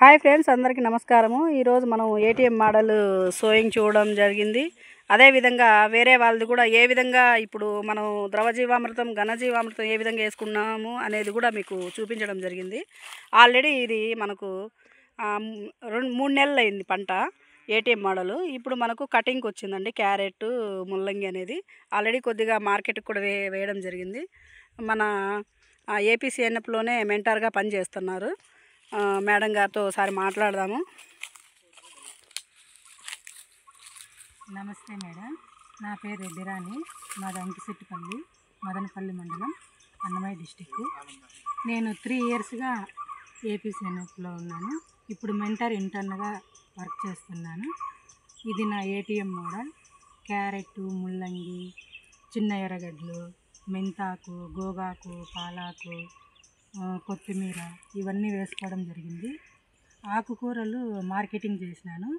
Hi friends, అందరికీ నమస్కారము. ఈరోజు మనం ఏటీఎం మోడల్ సోయింగ్ చూడడం జరిగింది. అదేవిధంగా వేరే వాళ్ళది కూడా ఏ విధంగా ఇప్పుడు మనం ద్రవజీవామృతం, ఘనజీవామృతం ఏ విధంగా వేసుకున్నాము అనేది కూడా మీకు చూపించడం జరిగింది. ఆల్రెడీ ఇది మనకు 3 నెలలు అయింది పంట ఏటీఎం మోడల్. ఇప్పుడు మనకు కటింగ్కి వచ్చిందండి క్యారెట్, ముల్లంగి అనేది. ఆల్రెడీ కొద్దిగా మార్కెట్కి కూడా వేయడం జరిగింది. మన ఏపీసీఎన్ఎఫ్లోనే మెంటార్గా పనిచేస్తున్నారు. మేడం గారితో ఒకసారి మాట్లాడదాము. నమస్తే మేడం, నా పేరు రెడ్డిరాణి. మాది అంకిశెట్టిపల్లి, మదనపల్లి మండలం, అన్నమయ్య డిస్టిక్. నేను 3 ఇయర్స్గా ఏపీసీఎన్ఎఫ్లో ఉన్నాను. ఇప్పుడు మెంటర్ ఇంటర్న్గా వర్క్ చేస్తున్నాను. ఇది నా ఏటీఎం మోడల్. క్యారెట్, ముల్లంగి, చిన్న ఎర్రగడ్డలు, మెంతాకు, గోగాకు, పాలాకు, కొత్తిమీర ఇవన్నీ వేసుకోవడం జరిగింది. ఆకుకూరలు మార్కెటింగ్ చేసినాను.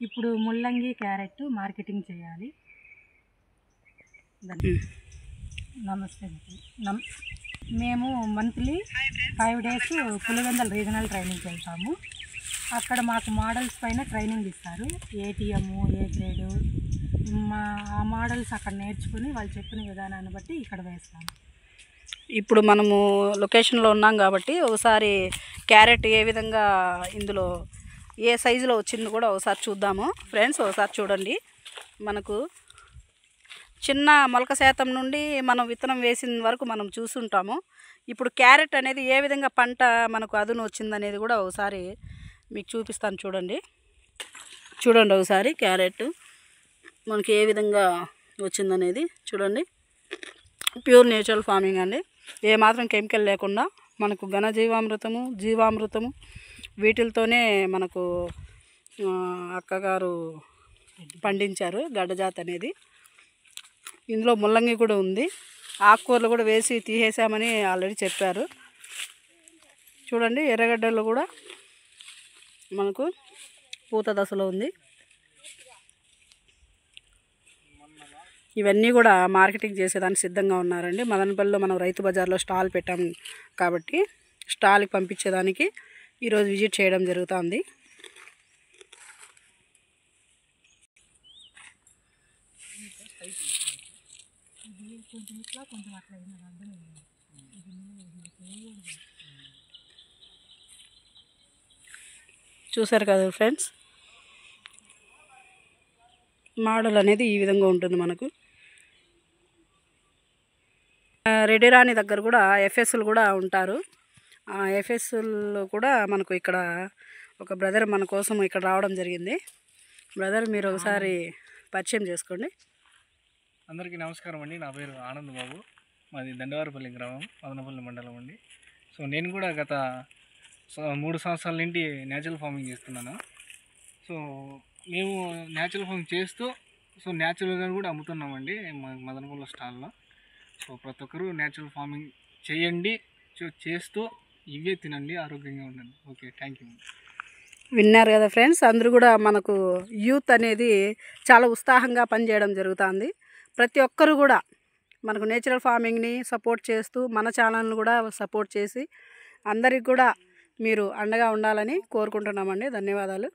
ఇప్పుడు ముల్లంగి, క్యారెట్ మార్కెటింగ్ చేయాలి. నమస్తే. మేము మంత్లీ 5 డేస్ పులివెందుల రీజనల్ ట్రైనింగ్కి వెళ్తాము. అక్కడ మాకు మోడల్స్ పైన ట్రైనింగ్ ఇస్తారు. ఏటీఎం, ఏ గ్రేడు, ఆ మోడల్స్ అక్కడ నేర్చుకుని వాళ్ళు చెప్పిన విధానాన్ని బట్టి ఇక్కడ వేస్తాము. ఇప్పుడు మనము లొకేషన్లో ఉన్నాం కాబట్టి ఒకసారి క్యారెట్ ఏ విధంగా ఇందులో ఏ సైజులో వచ్చింది కూడా ఒకసారి చూద్దాము. ఫ్రెండ్స్, ఒకసారి చూడండి. మనకు చిన్న మొలక శాతం నుండి మనం విత్తనం వేసిన వరకు మనం చూస్తుంటాము. ఇప్పుడు క్యారెట్ అనేది ఏ విధంగా పంట మనకు అదును వచ్చిందనేది కూడా ఒకసారి మీకు చూపిస్తాను. చూడండి ఒకసారి క్యారెట్ మనకి ఏ విధంగా వచ్చిందనేది చూడండి. ప్యూర్ నేచురల్ ఫార్మింగ్ అండి, ఏమాత్రం కెమికల్ లేకుండా మనకు ఘనజీవామృతము, జీవామృతము వీటితోనే మనకు అక్కగారు పండించారు గడ్డజాత్ అనేది. ఇందులో ముల్లంగి కూడా ఉంది. ఆకుకూరలు కూడా వేసి తీసేసామని ఆల్రెడీ చెప్పారు. చూడండి, ఎర్రగడ్డలు కూడా మనకు పూత దశలో ఉంది. ఇవన్నీ కూడా మార్కెటింగ్ చేసేదానికి సిద్ధంగా ఉన్నారండి. మదనపల్లిలో మనం రైతు బజార్లో స్టాల్ పెట్టాం కాబట్టి స్టాల్కి పంపించేదానికి ఈరోజు విజిట్ చేయడం జరుగుతుంది. చూసారు కదా ఫ్రెండ్స్, మోడల్ అనేది ఈ విధంగా ఉంటుంది. మనకు రెడ్డిరాణి దగ్గర కూడా ఎఫ్ఎస్లు కూడా ఉంటారు. ఎఫ్ఎస్లు కూడా మనకు ఇక్కడ ఒక బ్రదర్ మన కోసం ఇక్కడ రావడం జరిగింది. బ్రదర్, మీరు ఒకసారి పరిచయం చేసుకోండి. అందరికీ నమస్కారం అండి. నా పేరు ఆనంద్ బాబు. మాది దండవారపల్లి గ్రామం, మదనపల్లి మండలం అండి. సో నేను కూడా గత 3 సంవత్సరాల నుండి న్యాచురల్ ఫార్మింగ్ చేస్తున్నాను. సో మేము న్యాచురల్ ఫార్మింగ్ చేస్తూ న్యాచురల్గా కూడా అమ్ముతున్నామండి మదనపల్లి స్టాల్లో. సో ప్రతి ఒక్కరూ న్యాచురల్ ఫార్మింగ్ చేయండి, చేస్తూ ఇవే తినండి, ఆరోగ్యంగా ఉండండి. Okay, thank you. విన్నారు కదా ఫ్రెండ్స్, అందరూ కూడా మనకు యూత్ అనేది చాలా ఉత్సాహంగా పనిచేయడం జరుగుతుంది. ప్రతి ఒక్కరు కూడా మనకు నేచురల్ ఫార్మింగ్ని సపోర్ట్ చేస్తూ మన ఛానల్ని కూడా సపోర్ట్ చేసి అందరికి కూడా మీరు అండగా ఉండాలని కోరుకుంటున్నామండి. ధన్యవాదాలు.